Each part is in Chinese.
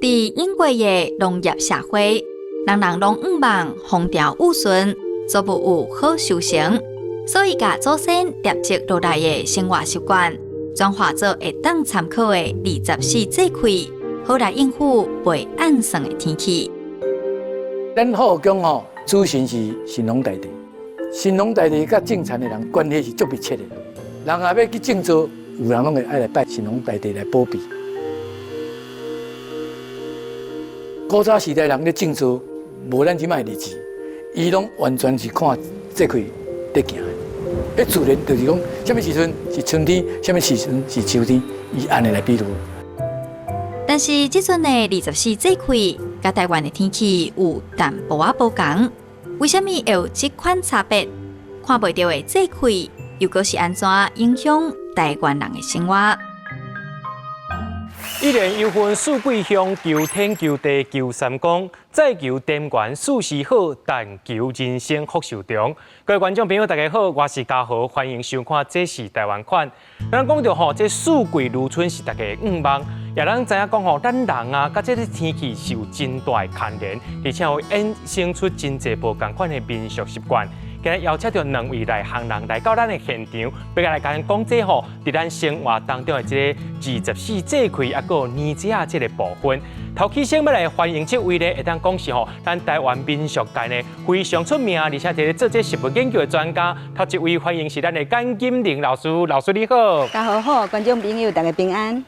在英国的农业社会，人人拢希望风调雨顺，作物有好收成，所以甲祖先累积落来的生活习惯，转化做会当参考的24节气，好来应付袂按算的天气。咱后宫吼，主神是神农大帝，神农大帝甲种田的人关系是足密切的。人也要去种作，有人拢会爱来拜神农大帝来保庇。古早时代人咧种作，无咱即摆日子，伊拢完全是看节气在行的。自然就是讲，什么时阵是春天，什么时阵是秋天，伊安尼来比喻。但是即阵的24节气，甲台湾的天气有淡薄仔不同。为什么会有这款差别？看袂到的节气，又阁是安怎影响台湾人的生活？一年又分四季乡，求天求地求三公，再求天官事事好，但求人生福寿长。各位观众朋友，大家好，我是嘉豪，欢迎收看《这是台湾款》。咱讲到吼，这四季如春是大家的愿望，也咱知影讲吼，咱人啊，甲这个天气是有真大的牵连，而且会衍生出真侪无同款的民俗习惯。今日邀请到两位内行人来到咱的现场，要来甲咱讲这吼，伫咱生活当中的这个24节气，还有年节啊这个部分。头起先要来欢迎这位呢，会当讲是吼，咱台湾民俗界呢非常出名，而且伫咧做这食物研究的专家。头一位欢迎是咱的简金玲老师，老师你好。大家好，观众朋友大家平安。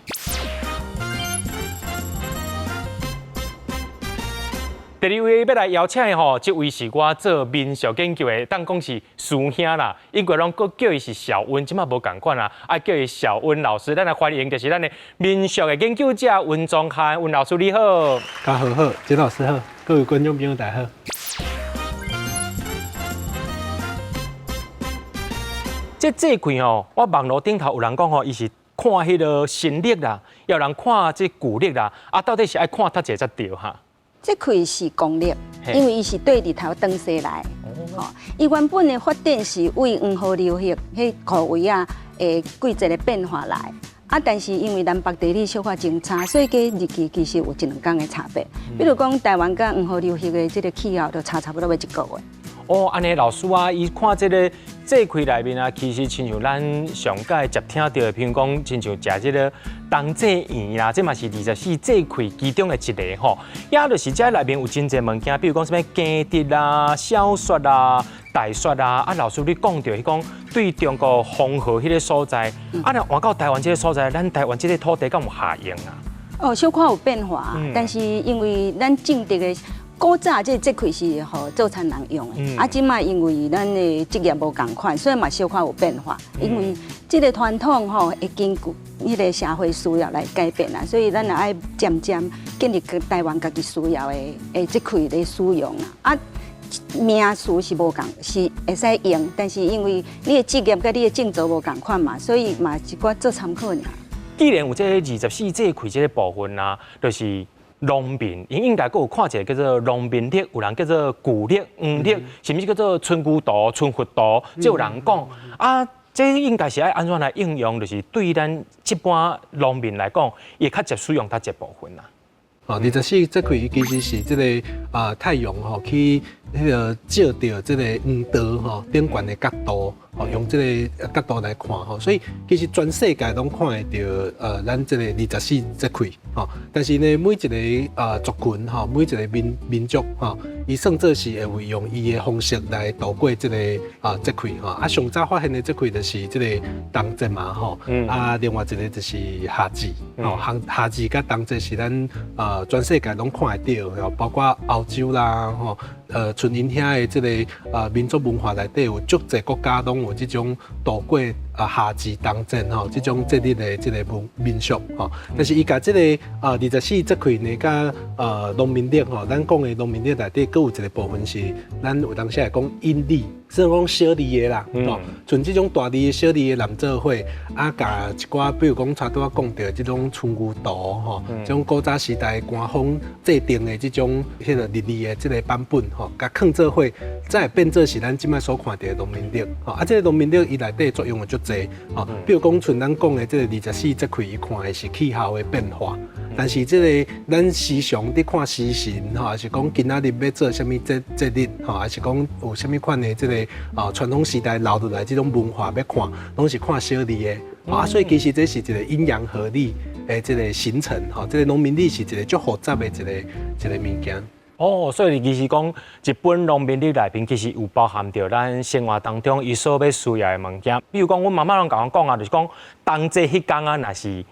第二位要来邀请的吼，这位是我做民俗研究的，当讲是师兄啦，英国拢佫叫伊是小温，即马无共款啦，爱叫伊小温老师。咱来欢迎就是咱的民俗的研究者温宗翰，温老师你好。大家好，简老师好，各位观众朋友大家好。这节气哦，我网络顶头有人讲吼，伊是看迄个新历啦，也有人看这旧历啦，啊，到底是爱看读者才对哈？这气是公历，因为伊是对日头东西来。哦，伊原本的发展是为黄河流域迄khu位啊，季节的变化来。啊，但是因为南北地理小可真差，所以个日期其实有一两天的差别。比如讲台湾甲黄河流域的这个气候，就差不多要1个月。哦，安尼老师啊，伊看这个节气内面啊，其实亲像咱上届接听到的，譬如讲，亲像食这个冬至圆啦，这嘛是24节气其中的一个吼。也就是这内面有真侪物件，比如讲什么鸡滴啦、小雪啦、大雪啦。啊，老师你讲到，讲对中国黄河迄个所在，啊，若换到台湾这个所在，咱台湾这个土地敢有下用啊？哦，小可有变化，但是因为咱种植的。古早这节气是互做田人用的，啊，即卖因为咱的职业无共款，所以嘛小可有变化。因为这个传统吼会根据迄个社会需要来改变啦，所以咱也爱渐渐建立台湾家己需要的节气的使用啦。啊，名词是无共，是会使用，但是因为你的职业甲你的种植无共款嘛，所以嘛一寡做参考尔。既然有这24节气这个部分啊，就是。农民，因应该阁有看一个叫做农民历，有人叫做旧历、黄历，甚至叫做春牛图、春佛图，这有人讲啊，这应该是爱安怎来应用，就是对咱一般农民来讲，也较接使用它这部分啦。哦，24节气其实是这个太阳吼去迄个照到这个黄道吼顶悬的角度。哦，用这个角度来看吼，所以其实全世界拢看会到咱这个24节气吼。但是呢，每一个族群吼，每一个民族吼，伊算作是会用伊的方式来度过这个节气吼。啊，上早发现的节气就是这个冬至嘛吼，啊，另外一个就是夏至吼，夏至甲冬至是咱全世界拢看会到吼，包括欧洲啦吼。纯因遐的这个民族文化内底有足侪国家拢有这种度过夏至冬至吼，这种节日的这个民俗吼。但是伊甲这个24节气呢，甲农民历吼，咱讲的农民历内底，佫有一个部分是咱有当时来讲阴历，是讲小字的啦，吼，像这种大字的小字的南做伙，啊，甲一寡比如讲差多讲到这种春牛图吼，这种古早时代官方制定的这种迄个日历的这个版本吼。甲放做伙，再变做是咱即摆所看到的农民历，吼啊，这个农民历伊内底作用有足侪，吼，比如讲像咱讲的这个24节气，伊看的是气候的变化，但是这个咱时常伫看时辰吼，还是讲今仔日要做什么节日吼，还是讲有什么款的这个传统时代留落来这种文化要看，拢是看小日的。所以其实这是一个阴阳合历的这个形成吼，这个农民历是一个足复杂的一个物件。所以其实讲一本农民历内面，其实有包含着咱生活当中伊所要需要的物件。比如讲，阮妈妈拢甲我讲啊，就是讲冬节迄天啊，若是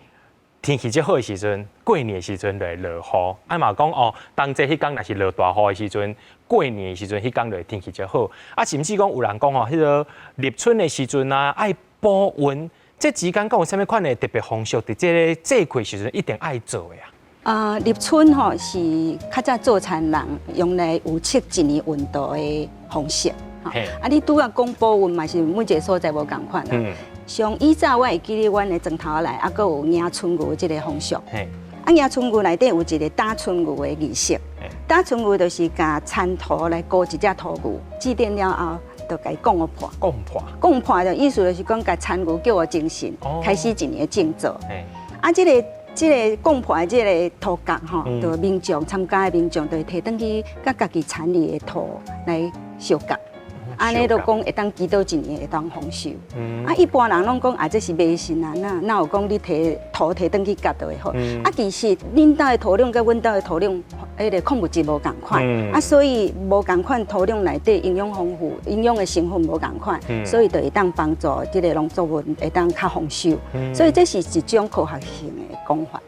天气最好的时阵，过年的时阵就会落雨。啊嘛讲冬节迄天若是落大雨的时阵，过年的时阵迄天就会天气最好。啊，甚至讲有人讲迄个立春的时阵啊，爱补运。这之间讲有啥物款的特别风俗，伫这个节气时阵一定爱做的啊。立春吼是较早做田人用来预测一年运度的方式。你拄啊讲补运嘛是每一个所在无共款啦。像以早我会记得阮的庄头内，还佫有迎春牛这个风俗。迎春牛内底有一个打春牛的仪式。打春牛就是甲田土来割一只土牛，祭奠了后。就甲伊讲破，讲破的意思就是讲，甲田牛叫我精神，开始一年的正做。这个讲破的这个土角吼，就民众参加的民众，就会摕转去甲家己田里的土来收割。安尼就讲会当祈祷一年会当丰收。一般人拢讲这是迷信啊，哪有讲你摕土摕转去割就会好？其实恁兜的土壤甲阮兜的土壤。个矿物质无共款，所以无共款土壤内底营养丰富，营养的成分无共款，所以就会当帮助这个农作物会当较丰收。所以这是一种科学性的讲法，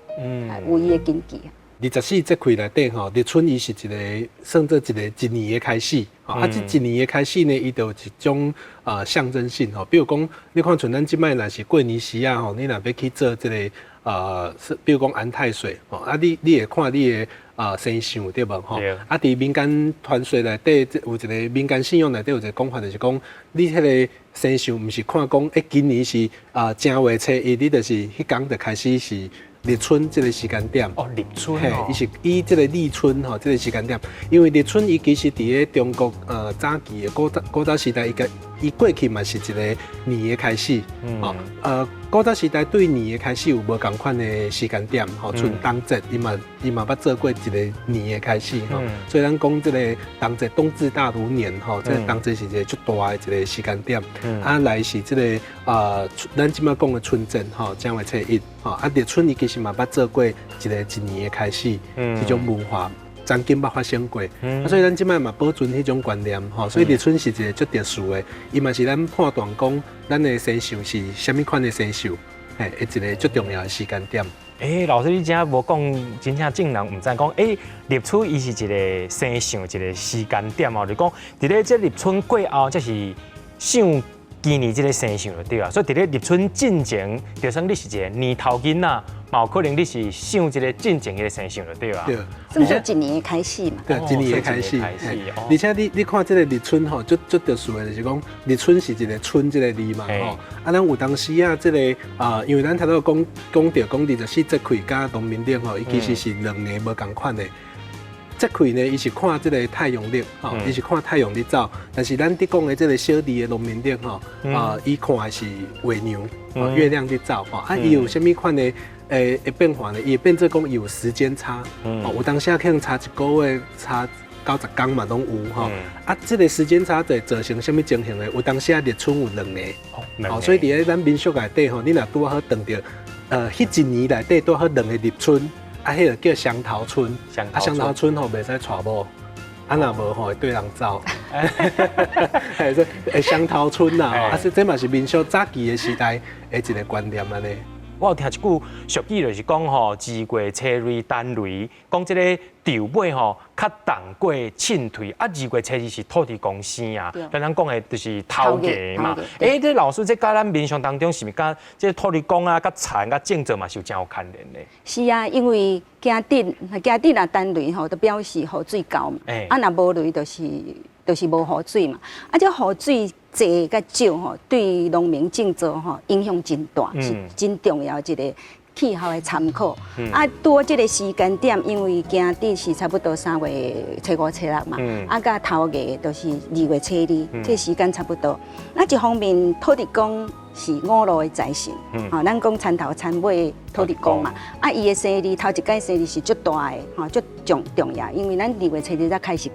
有伊的根据。24节气内底吼，立春伊是一个算做一年的开始，这一年的开始呢，伊就有一种象征性吼，比如讲，你看像咱即摆若是过年时啊吼，你若要去做这个比如讲安太岁吼，你会看你的。生肖对无吼？伫民间传说内底，有一个民间信仰内底有一个讲法，就是讲你迄个生肖，毋是看讲今年是正月初一，你就是迄天就开始是立春这个时间点。立春伊是以这个立春吼，这个时间点，因为立春伊其实伫咧中国早期的古早时代，伊过去嘛是一个年的开始。古早时代对年的开始有无共款的时间点，像冬节，伊嘛捌做过一个年的开始，所以咱讲这个冬节冬至大如年，这个冬节是一个足大的一个时间点。来是这个咱即摆讲的春节，正月初一，立春伊其实嘛捌做过一年的开始，这种文化。曾经捌发生过，所以咱即摆嘛保存迄种观念，所以立春是一个足特殊的，伊嘛是咱判断讲咱的生肖是虾米款的生肖，一个足重要的时间点。老师你真无讲，真正正人毋知讲，立春伊是一个生肖，一个时间点就讲伫咧这立春过后，才是想今年这个生肖就对啊。所以伫咧立春进前，就算你是一个年头囡仔。有可能你是想一个进前的生肖就对啊，算做一年的开始嘛。对，一年的开始。而且你看这个立春吼，足特殊的，就是讲立春是一个春这个字嘛吼。咱有当时啊，这个因为咱头拄讲到24节气加农民历吼，伊其实是两个无共款的。节气呢，伊是看这个太阳历吼，伊是看太阳历走。但是咱伫讲的这个小字的农民历吼，伊看的是月亮、月亮历走吼。伊有啥物款的？会变化呢，伊会变做讲有时间差，有当时可能差1个月、差90天嘛拢有吼。这个时间差就造成什么情形呢？有当时立春有2个，所以伫咧咱民俗内底吼，你若拄好碰到迄一年内底拄好2个立春，迄个叫双头春，双头春吼袂使娶某，若无吼会对人走，所以双头春呐，这嘛是民俗早期的时代的一个观念安尼。我有听一句俗语，就是讲吼，二月初雷单雷，讲这个稻尾吼较重过凊退，2月初2是土地公生啊，咱讲的就是头家嘛。这老师这甲咱民俗当中是毋是甲这土地公啊、甲田、甲种植嘛是有真有牵连的？是啊，因为家底若单雷吼，就表示雨水高嘛，若无雷就是无雨水嘛，这雨水济甲少吼，对农民种植吼影响真大，是真重要一个气候的参考。拄这个时间点，因为今底是差不多3月初5、初6嘛，甲头月就是2月初2，这时间差不多。一方面土地公是五路的财神，咱讲田头田尾的土地公嘛。啊，伊的生日头一届生日是足大的，足重要，因为咱2月初2才开始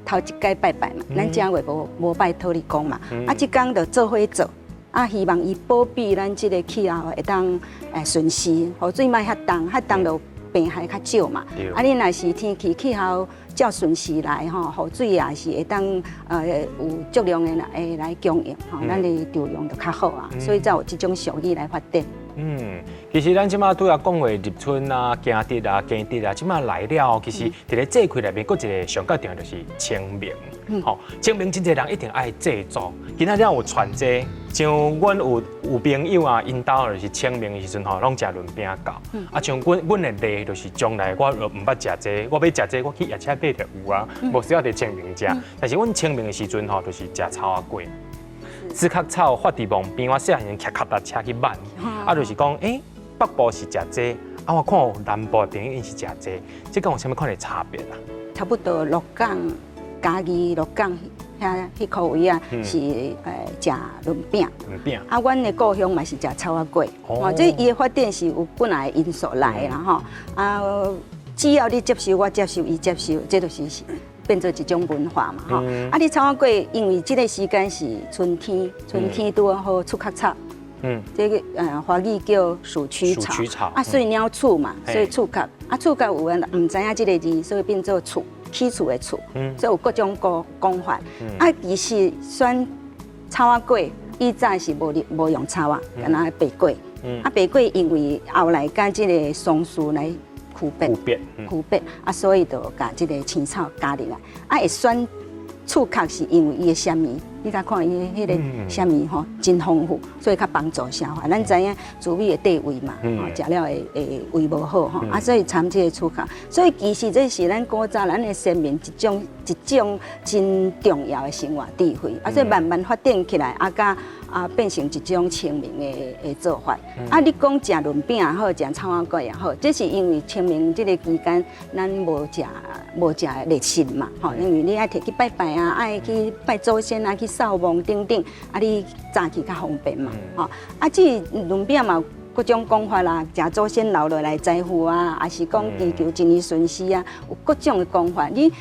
头一届拜拜嘛，咱正月无拜土地公嘛。啊，即天就做伙做，啊，希望伊保庇咱即个气候会当顺时，雨水莫遐冻就病害较少嘛。啊，你若是天气气候照顺时来雨水也是会当有足量的来供应，咱的储量就较好啊，所以才有即种俗语来发展。其实咱即马拄啊讲话立春啊、惊蛰啊、耕蛰啊，即马来了，其实伫咧这块内面，佫一个上较重要就是清明。清明真侪人一定爱祭祖。今仔日有传这，像阮有朋友啊，因兜就是清明的时阵拢食润饼糕。啊，像阮的例就是将来我唔捌食这，我要食这，我去夜市买就有啊，无需要伫清明食。但是阮清明的时阵就是食草仔粿。四壳草发伫旁边，我细汉时骑脚踏车去买，就是讲，北部是食这，我看有南部的朋友因是食这，这跟有啥物款的差别啊？差不多鹿港、嘉义、鹿港迄块位啊，是食润饼。润饼。啊，阮的故乡嘛是食草仔粿。这伊的发展是有本来的因素来啦只要你接受，我接受，伊接受，这就是变做一种文化嘛啊，你草仔粿，因为这个时间是春天拄好出壳草。这个华语叫鼠曲草。啊，所以鸟厝嘛，所以厝壳。啊，厝壳有人唔知影这个字，所以变做厝，起厝的厝。所以有各种讲法。啊，其实选草仔粿，以前是无用草啊，干那白粿。啊，白粿因为后来甲这个松树来区别，啊，所以就甲这个青草加入来。啊，会选厝壳是因为伊的虾米，你甲看伊迄个虾米真丰富，所以较帮助消化。咱知影猪米的地位嘛，食了会胃无好啊，所以掺这个厝壳。所以其实这是咱古早咱的先民一种真重要的生活智慧，啊，所以慢慢发展起来，变成一种清明的做法。啊，你讲食润饼也好，食草仔粿也好，这是因为清明这个期间咱无食热心嘛，因为你爱摕去拜拜啊，爱去拜祖先啊，去扫墓等等，啊，你早起较方便嘛，啊，这润饼嘛。各种讲法啦，食祖先留落来财富啊，还是讲祈求一年顺时啊，有各种的讲法。你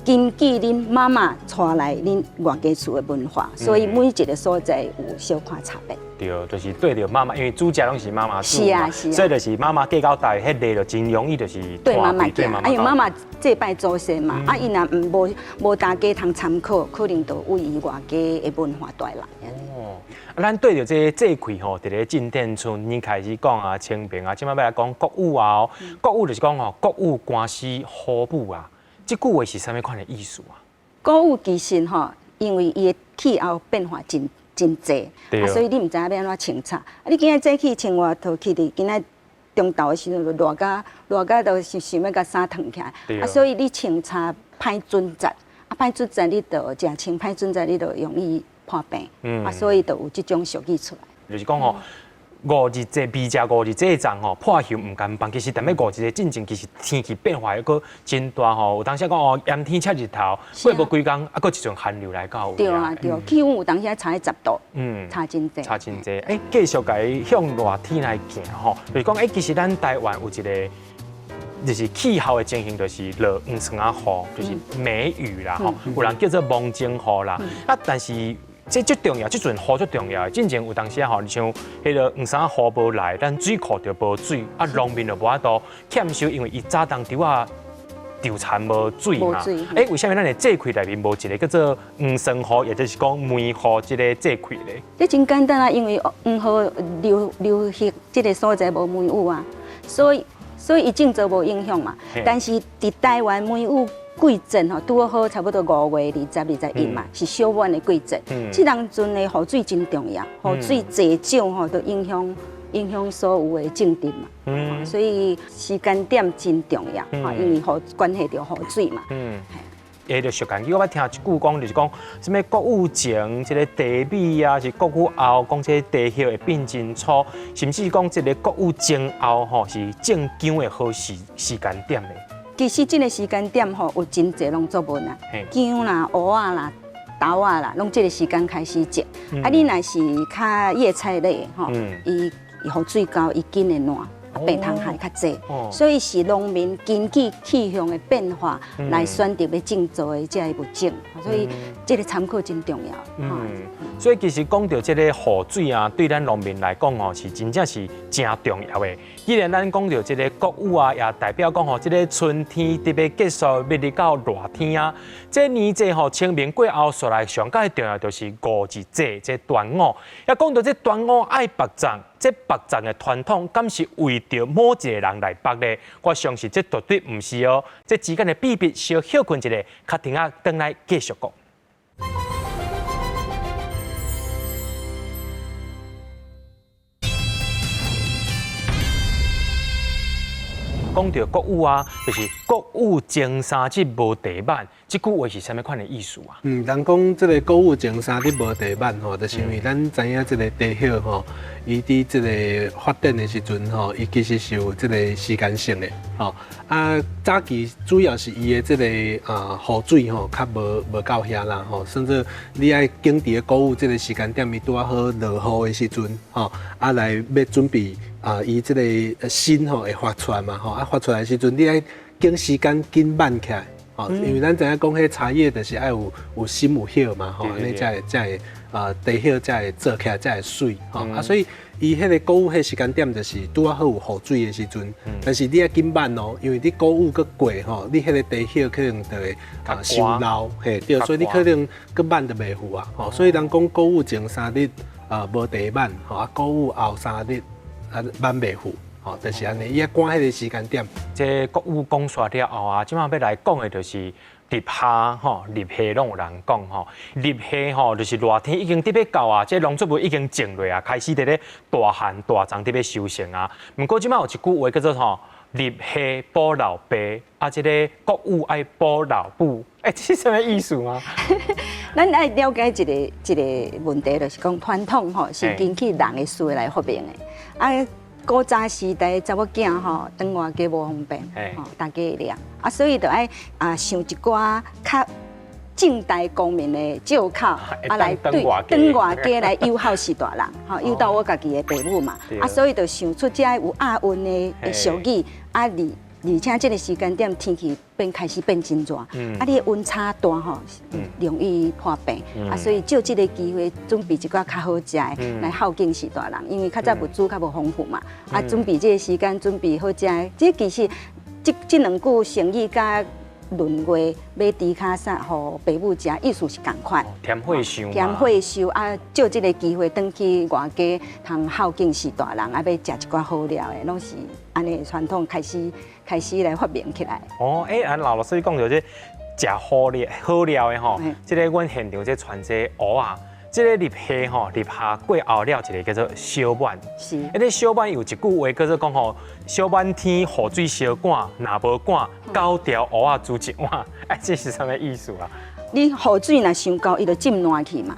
根据恁妈妈带来恁外家厝的文化，所以每一个所在有小可差别。对，就是对着妈妈，因为主家拢是妈妈煮嘛，所以就是妈妈嫁到大，迄个就真容易就是对妈妈讲，因为妈妈祭拜祖先嘛，啊，伊若无大家通参考，可能就为伊外家的文化带来。咱对着这块伫咧进店村，你开始讲啊，清明啊，即摆要来讲国语啊，国语就是讲国语关系好母啊，这句话是啥物款的意思啊？国语其实因为伊的气候变化真济，所以你唔知影要安怎清查。你今仔早起穿外套去伫今仔中昼的时阵，就热甲都是想要甲衫脱起来，所以你清查歹准则，歹准则你就食清，歹准则你就容易破病，所以就有这种俗语出来。就是讲5日节未食5日节粽破休唔甘放。其实踮咧5日节进前，其实天气变化又搁真大有当时讲炎天赤日头，过无几工，搁一阵寒流来到。对啊，气温有当时差10度，差真济。差真济。继续甲伊向热天来行就是讲其实咱台湾有一个。就是气候的情形，就是落黄霜啊雨，就是梅雨啦有人叫做蒙睛雨啦。但是这最重要，这阵雨最重要。之前有当时像迄个黄霜雨无来，咱水库就无水，农民就无法度欠收，因为伊早当丢稻田无水嘛。为什么咱的这块内面无一个叫做黄霜雨，也就是讲梅雨这个这块咧？这真简单啊，因为黄雨流行这个所在无梅雨啊，所以伊种植无影响嘛，但是伫台湾梅雨季节拄好差不多5月20、21嘛，是小满的季节。这当阵的雨水真重要，雨水济少都影响所有的种植嘛。所以时间点真重要，因为关系到雨水嘛。就俗谚，我捌听一句讲，就是讲什么国语前，这个地米啊，是国语后，讲这地叶会变真粗，甚至讲这个国语前后是种姜的好时间点的。其实这个时间点有真侪农作物啊，姜啦、蚵仔啦、豆啊啦，拢这个时间开始种。啊，你若是较叶菜类吼，伊雨水高，伊紧会烂。白虫害较济，所以是农民根据气象的变化来选择要种植的这个物种，所以这个参考真重要。所以其实讲到这个雨水啊，对咱农民来讲哦，是真正是真重要的。既然咱讲到这个国雨啊，也代表讲吼，这个春天特别结束，要入到热天啊。这年节吼，清明过后，说来上界重要就是五日节，这端午。也讲到这端午爱白粽，这白粽的传统，敢是为着某一个人来白呢？我相信这绝对唔是哦。这之间的秘密，小休困一下，卡停啊，等来继续讲。讲到国语啊，就是国语前三日无地板，这句话是啥物款的意思啊？人讲这个国语前三日无地板吼，就是因为咱知影这个地壳吼，伊伫这个发展的时阵吼，伊其实是有这个时间性的吼。早期主要是伊的这个雨水吼，较无够遐啦吼，甚至你爱经伫个国语这个时间点，伊拄好落雨的时阵吼，来要准备。伊即个心吼会发出来嘛吼，发出来的时阵，你爱经时间紧慢起来吼，因为咱知影讲迄茶叶就是爱有心有叶嘛吼，安尼才会地叶才会做起来才会水吼，所以伊迄个谷雨迄时间点就是拄好有雨水的时阵，但是你爱紧慢哦，因为你谷雨搁过吼，你迄个地叶可能就会受涝，嘿对，所以你可能搁慢就袂赴啊吼，所以人讲谷雨前三日无地板吼，谷雨后三日。慢袂赴，吼，就是安尼，伊要赶迄个时间点。这国语讲煞了后啊，即马要来讲的就是立夏吼，立夏拢有人讲吼，立夏吼就是热天已经伫要到啊，这农作物已经种落啊，开始伫咧大旱大丛伫要收成啊。不过即马有一句话叫做吼，立夏保老爸，啊，这个国语爱保老母，这是什么意思吗？咱爱了解一个问题，就是讲传统吼是根据人的思维来发明的。古早时代查某囝吼，当外家无方便，吼，大家会凉所以就爱想一寡较近代公民的借口来对当外家来友好是大人，吼，诱导我家己的父母嘛，所以就想出这有押韵的俗语而且这个时间点天气开始变真热，你的温差大吼，容易破病所以就这个机会准备一寡较好食的来孝敬是大人，因为较早物资较无丰富嘛，准备这个时间准备好食的，这其实这两句成语甲论话买猪脚啥，互父母食，意思是共款。添火烧嘛。添火烧借这个机会，转去外家通孝敬是大人，要食一寡好料的，拢是安尼传统开始来发明起来。老师讲到这食好料的吼，这个阮现场这传这蚵啊。这个立夏吼，立夏过后了一个叫做小满。是。这小满有一句话叫做讲吼，小满天雨水烧赶，若无赶，9条蚵仔煮一碗。这是什么意思啊？你雨水若伤高，伊就浸烂去嘛，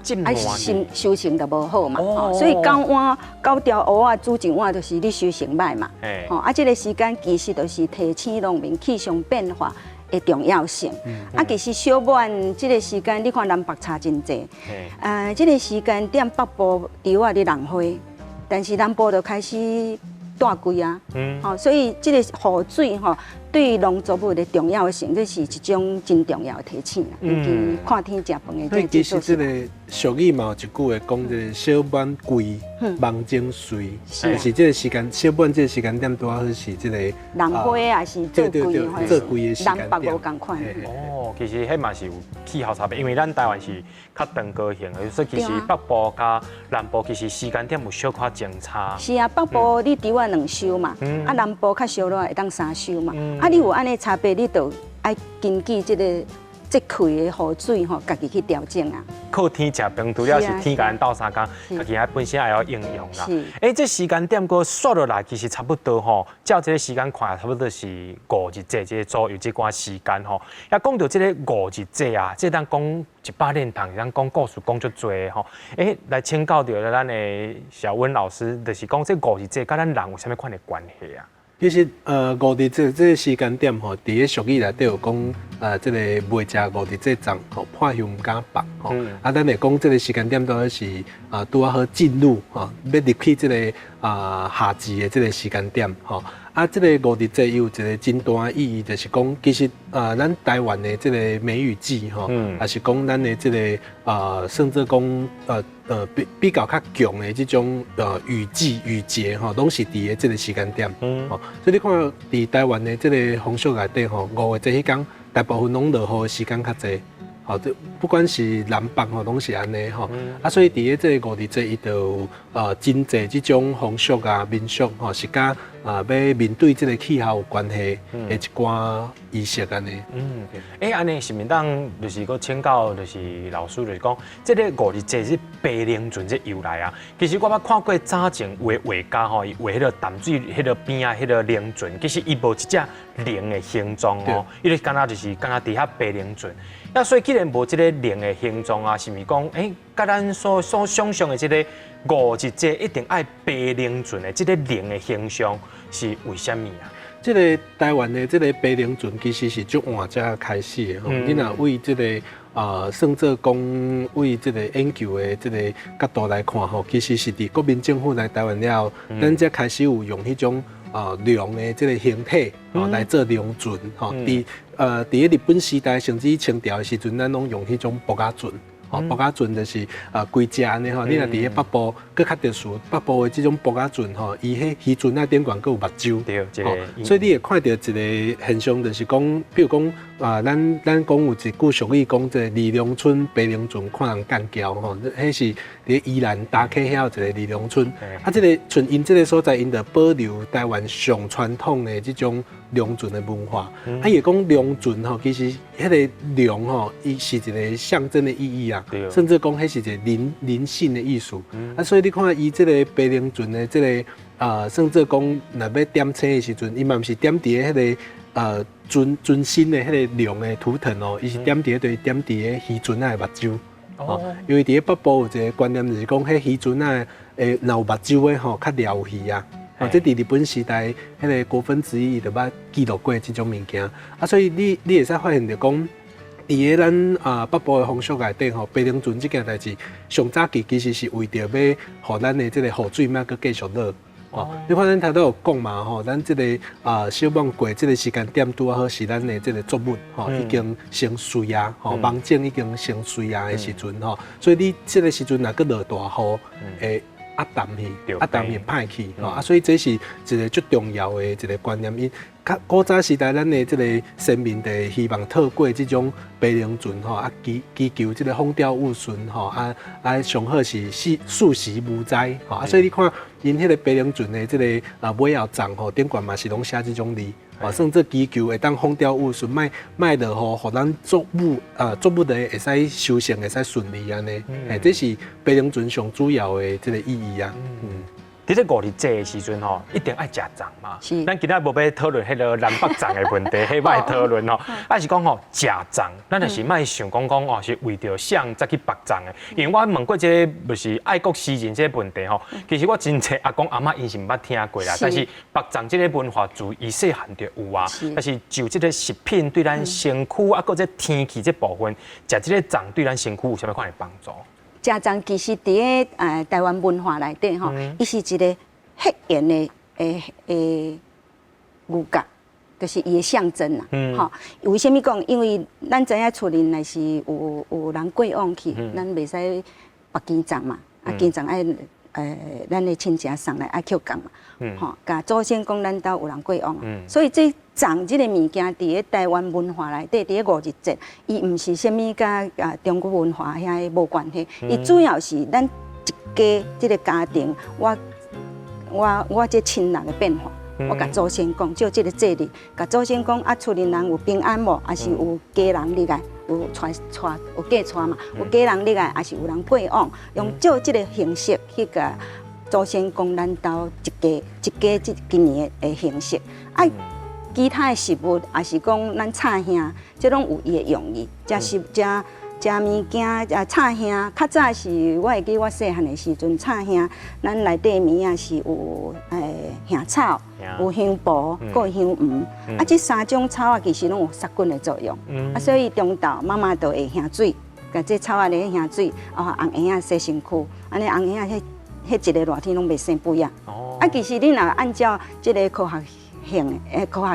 收成就无好嘛。所以9条蚵仔煮一碗，就是你收成歹嘛。这个时间其实就是提醒农民气象变化的重要性。其实小满这个时间，你看南北差真济。这个时间点北部稻啊咧浪花，但是南部就开始大贵啊。所以这个雨水对农作物的重要性，这是一种真重要的提醒啦。尤其看天食饭的，所以其实这个俗语嘛有一句话讲，这个小满贵，望种水，就是这个时间，小满这个时间点拄好是这个浪花也是做贵的，做贵的时间点。南北无共款。其实迄嘛是有气候差别，因为咱台湾是较长高型的，所以其实北部甲南部其实时间点有小可前差。是啊，北部你稻啊2收嘛，南部较烧热会当3收嘛。你有安尼差别，你就爱根据这个节气的雨水家己去调整啊。靠天食饭，除了是天甲咱斗相共，家己本身也要应用啦。这时间点个缩落来，其实差不多吼，照这个时间看，差不多是5日节这左右这段时间吼。也讲到这个5日节啊，这咱讲100年堂，咱讲故事讲足多吼。来请教到咱的小温老师，就是讲这5日节甲咱人有啥物款的关系啊？其实5日这个时间点吼，伫个俗语内底有讲这个未食五日节粽吼，破香唔敢放吼。咱会讲这个时间点都是拄啊好进入吼，要入去这个夏至的这个时间点吼。这个五日节有一个真大意义，就是讲其实咱台湾的这个梅雨季吼，也是讲咱的这个甚至讲比较较强的这种雨季雨节吼，拢是伫个这个时间点。所以你看伫台湾的这个风俗内底吼，5月节迄天大部分拢落雨的时间较济。好，不管是南北吼，拢是安尼吼。所以伫个这个五日节，伊就真济这种风俗啊、民俗吼，是甲要面对这个气候有关系的一寡仪式安尼。安尼是毋是当就是个请教，就是老师就是讲，这个五日节是白龙船这由来啊。其实我捌看过早前有的画家吼，伊画迄个淡水迄个边啊，迄个龙船，其实伊无一只龙的形状哦，伊就敢若就是敢若伫遐白龙船。所以既然无即个龙的形状啊，是毋是讲甲咱所想象的即个五日节一定爱白龙船的即个龙的形象是为虾米啊？这个台湾的这个白龙船其实是足晚才开始的吼。你若为这个甚至讲为这个研究的这个角度来看吼，其实是伫国民政府来台湾了后，咱才开始有用迄种龙的这个形体来做龙船吼。伫日本时代甚至清朝的时阵，咱拢用迄种博雅船。博雅船就是规只安尼吼，你若伫北部佫较特殊，北部的这种博雅船吼，伊迄渔船啊顶悬佫有目睭，对，所以你会看到一个现象，就是讲，比如讲咱讲有一句俗语讲，这二龙村白龙船看人干胶吼，迄是伫宜兰打溪遐有一个二龙村，这个船因这个所在，因着保留台湾上传统的这种龙船的文化。伊会讲龙船吼，其实迄个龙吼，伊是一个象征的意义啊。甚至讲，迄是一个灵性的艺术。所以你看，伊这个白龙船的这个甚至讲，若要点青的时阵，伊嘛毋是点伫迄个尊身的迄个龙的图腾哦，伊是点伫对点伫个渔船仔的目睭。因为伫北部有一个观念，就是讲，迄渔船仔若有目睭的吼，较疗鱼啊。这伫日本时代，迄个国分之一就捌记录过这种物件。所以你会使发现着讲。伫个咱北部的风俗内底吼，白龙船这件代志，上早期其实是为着要互咱的这个雨水嘛，佮继续落。你看咱头都有讲嘛吼，咱这个小望过这个时间点拄好是咱的这个作物吼，已经成水啊，吼，芒种已经成水啊的时阵吼，所以你这个时阵若佮落大雨，淡去歹去吼，所以这是一个最重要的一个观念。因古早时代，咱的这个先民地希望透过这种白龙船吼，祈求这个风调雨顺吼，上好是四时无灾吼，所以你看因迄个白龙船的这个尾后帐吼，顶悬嘛是拢写这种字。甚至祈求会当风调雨顺，卖落雨，互咱作物的会使收成，会使顺利安尼。这是白龙船上主要的这个意义啊。伫这五日节的时阵吼，一定爱食粽嘛。咱今仔无要讨论迄个南北粽的问题，迄歹讨论吼。还是讲吼食粽，咱就是莫想讲哦，是为着想再去北粽的。因为我问过这个就是爱国诗人这个问题吼，其实我真侪阿公阿嬷因是毋捌听过啦。但是北粽这个文化自伊细汉就有啊。但是就这个食品对咱身躯啊，搁这天气这部分，食这个粽对咱身躯有啥物款的帮助？食粽其实伫个台湾文化内底吼，伊是一个血缘的牛角，就是伊的象征啦。吼，为虾米讲？因为咱知影厝里若是有人过往去，咱袂使白见粽嘛，见粽爱咱的亲戚送来爱扣讲嘛，吼，甲祖先讲咱兜有人过往，所以这粽这个物件伫个台湾文化内底，伫个五日节，伊毋是虾米甲中国文化遐无关系，伊主要是咱一家这个家庭，我这亲人的变化。我甲祖先讲，就这个节日，甲祖先讲啊，厝里人有平安无？还是有家人入来，有有嫁娶嘛？有家人入来，还是有人过往？用照这个形式去甲祖先讲，咱兜一家今年的形式。啊，其他的食物，还是讲咱插香，这拢有伊的用意。食物件啊，炒馅。较早是我会记我细汉的时阵炒馅，咱内底面啊是有馅草，有香菇，搁有香鱼。啊，这3种草啊，其实拢有杀菌的作用。啊，所以中昼妈妈都会下水，甲这草啊咧下水，红蚵仔洗身躯，安尼红蚵仔迄一个热天拢袂生肥啊。啊，其实你若按照这个科学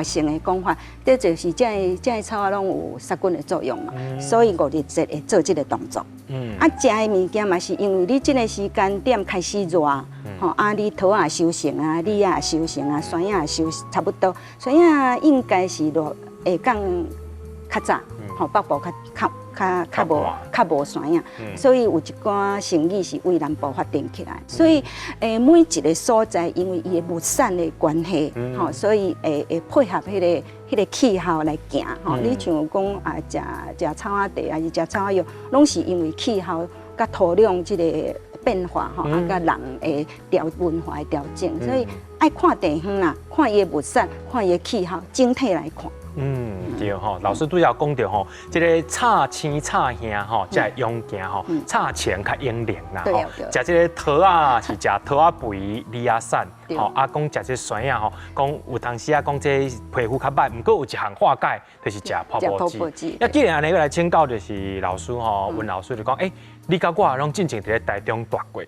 性的讲法，这就是这草啊，拢有杀菌的作用嘛。所以5日节会做这个动作。啊，食的物件嘛，是因为你这个时间点开始热，啊，你桃也收成啊，李也收成啊，酸也收差不多，酸也应该是落下降较早，北部较无酸呀，所以有一寡生意是为南部发展起来，所以每一个所在因为伊的物产的关系，所以会配合迄个气候来行，你像讲啊，食草仔地还是食草仔药，拢是因为气候甲土壤即个变化，啊，甲人的文化的调整，所以爱看地方啦，看伊的物产，看伊的气候，整体来看。对吼，老师拄要讲到吼，即个炒青炒馅吼，才会用行吼，炒前较用灵啦吼。食即个桃啊是食桃啊肥、梨啊散，吼啊讲食即酸啊吼，讲有当时啊讲这皮肤较歹，毋过有一项化解，就是食泡泡剂。既然安尼，要来请教就是老师吼，温老师就讲，你甲我拢进前伫咧台中住过，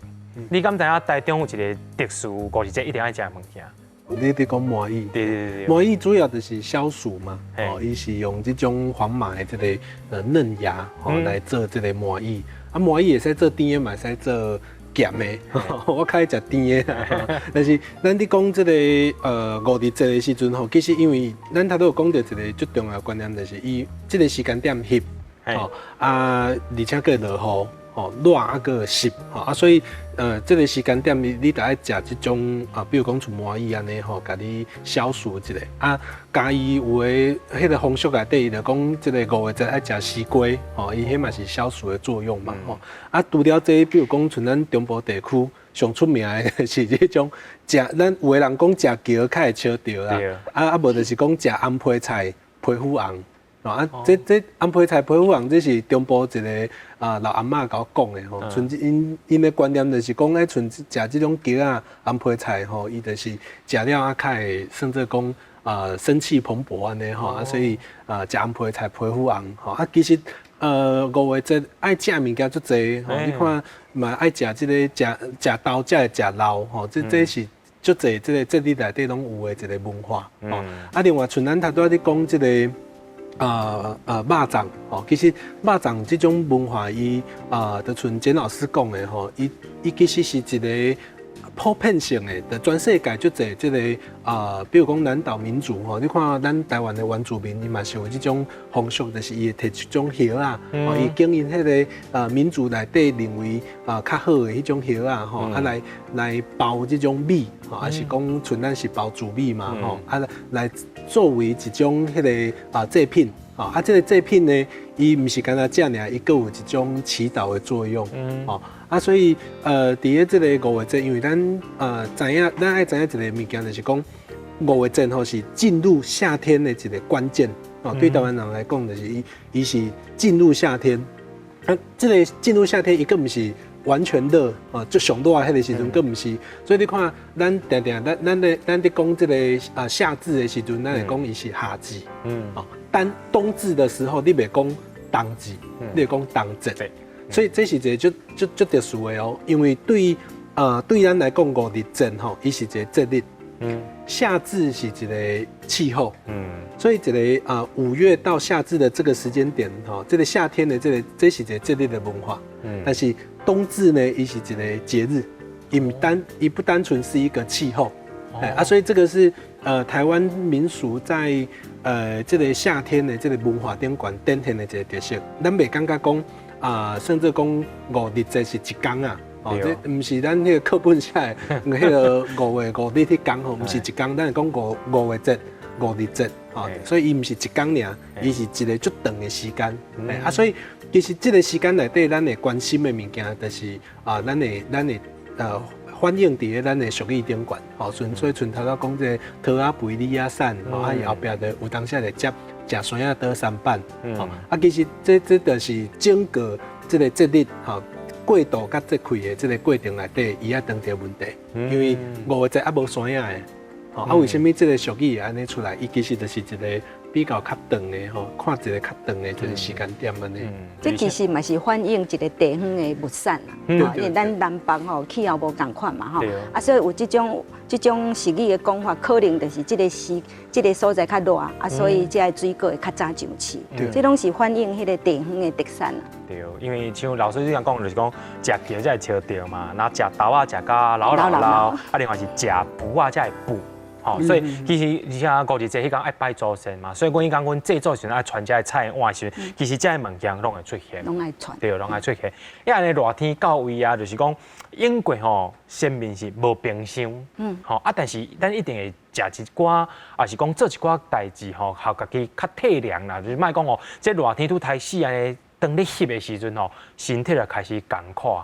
你敢知影台中有一个特殊5日节一定爱食的物件？你伫讲麻薏，对，麻薏主要就是消暑嘛，伊是用这种黄马的这个嫩芽来做这个麻薏，啊麻薏会使做甜的，嘛会使做咸的，我较爱食甜的，但是咱伫讲这个5日节的时阵吼，其实因为咱头都有讲到一个最重要的观念，就是伊这个时间点翕，而且佫落雨。热啊个湿，啊，所以这个时间点你得爱食这种比如讲像麻薏安尼吼，甲你消暑一下。啊，加伊有诶迄个风俗内底就讲，这个5日节爱食西瓜，伊迄嘛是消暑的作用嘛，啊，除了这，比如讲像咱中部地区上出名的是这种食，咱有诶人讲食桥较会笑着啦，啊无就是讲食红皮菜、皮肤红。啊，这红皮菜、皮肤红，这是中部一个老阿嬷甲我讲的吼。像因的观念就是讲，像食这种桥啊、红皮菜吼，伊就是食了较会，甚至讲生气蓬勃安尼吼，啊，所以食红皮菜、皮肤红吼，啊，其实5月节爱食物件足侪吼，你看嘛爱食这个食豆才会食肉吼，这是足侪这个节日内底拢有的一个文化吼。啊，另外像咱头拄仔咧讲这个。肉粽吼，其实肉粽这种文化，伊就像简老师讲的吼，伊其实是一个普遍性的，全世界足侪这个比如讲南岛民族吼，你看咱台湾的原住民，伊嘛是有这种风俗，就是伊会摕一种叶啊，伊经营迄个民族内底认为较好的迄种叶啊，吼，来包这种米，还是讲像咱是包糯米嘛，吼，来作为一种迄个制品，这个制品呢，伊毋是干那食尔，伊佫有一种祈祷的作用，所以伫个这个5月节，因为咱知影，咱爱知影一个物件，就是讲5月节吼是进入夏天的一个关键，对台湾人来讲，就是伊是进入夏天，这个进入夏天，伊佫毋是。完全热就上热迄个时阵，更毋是。所以你看，咱常常咱伫讲这个夏至的时阵，咱会讲伊是夏至。但冬至的时候，你袂讲冬至，你会讲冬节。所以这是一个足特殊的哦，因为对咱来讲5日节吼，伊是一个节日。夏至是一个气候。所以一个5月到夏至的这个时间点哈，这个夏天的这是一个节日的文化。但是冬至呢，伊是一个节日，伊不单纯是一个气候，所以这个是台湾民俗在这个夏天的这个文化顶管展现的一个特色。咱袂感觉讲甚至讲5日节是一天啊，这唔是咱迄个课本写的迄个5月5日迄天吼，唔是一天，咱是讲5月节、5日节，所以伊唔是一天尔，伊是一个足长的时间，所以。其实这个时间内底，咱会关心的物件，就是咱会反映伫咱的俗语顶管，所以像头先讲这桃啊肥、梨啊散，伊后壁就有当时会接食酸啊倒3板，啊，其实这就是整个这个节日过渡甲节气的这个过程内底，伊啊当着问题，因为5月节啊无酸的，啊，为什么这个俗语会安尼出来？伊其实就是一个比较较长的看一个较长的这个时间点安尼。这其实嘛是反映一个地方的物产啦，因为咱南北气候无共款嘛啊，所以有这种俗语的讲法，可能就是这个所在较热啊，所以这个水果会较早上市，这拢是反映迄个地方的特产啦。对，因为像老师这样讲，就是讲食叶才会笑掉嘛，然后食豆啊食到老，啊，另外是食卜啊才会补。所以其实而且5日节迄天爱拜祖先嘛，所以阮讲阮祭祖时爱传这菜碗时，其实这物件拢会出现，拢爱传，对，拢爱出现。因为安尼热天到位啊，就是讲英国先面是无冰箱，但是咱一定会食一寡，也是讲做一寡代志互家己较体凉啦，就是莫讲这热天拄开始安尼，当你翕的时阵身体就开始艰苦。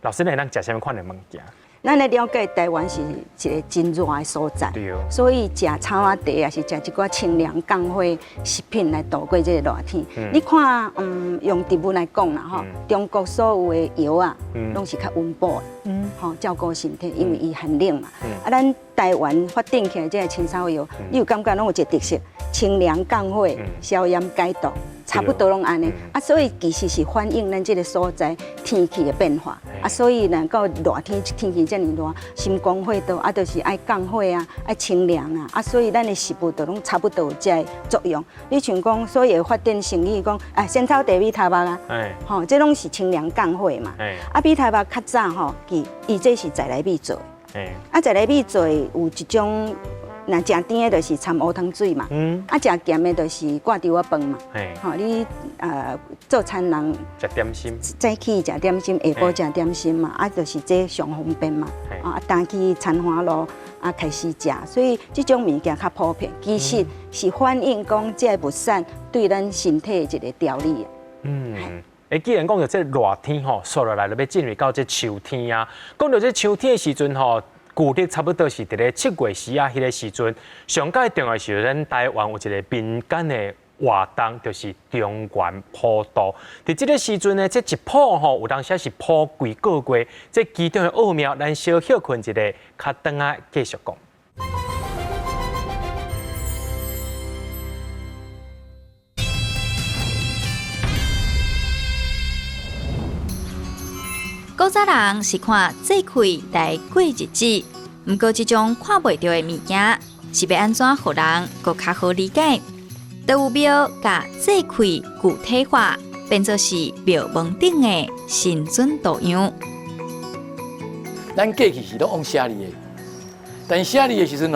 老师咱食啥物款的物件？咱来了解台湾是一个真热的所在，所以食草仔茶也是食一寡清凉降火食品来度过这个热天。你看，用植物来讲啦，中国所有的药啊，拢是较温补的，照顾身体，因为伊寒冷嘛。啊，咱台湾发展起来这个青草药，你有感觉拢有一个特色，清凉降火、消炎解毒。差不多拢安尼啊，所以其实是反映咱这个所在天气的变化啊，所以能够热天气这么热，心光火道啊，就是爱降火啊，爱清凉啊，所以咱的食物都拢差不多有这个作用。你像讲，所以会发展成语讲，仙草茶米头目啊，这拢是清凉降火嘛。啊，米头目较早伊这是在来米做的，在来米做有一种。那食甜的就是掺乌汤水嘛，食咸的就是挂猪仔饭嘛。你做餐人食点心，早起食点心，下晡食点心嘛，就是这上方便嘛。当去餐花路开始食，所以这种物件较普遍，其实是反映讲这物产对咱身体的一个调理。既然讲到这热天说落来就要进入到这秋天啊，讲到这秋天的时阵旧历差不多是伫咧7月时啊，迄个时阵，上界重要是咱台湾有一个民间的活动，就是中原普渡。伫这个时阵呢，这一普有当时是普几个月，这其中的奥妙，咱小休困一下，较等下继续讲。古早人是看节气来过日子，不过这种看袂到的物件，是要安怎互人更较好理解？就有庙甲节气具体化，变作是庙门顶的神准图样。咱过去是拢往写字的，但写字的时阵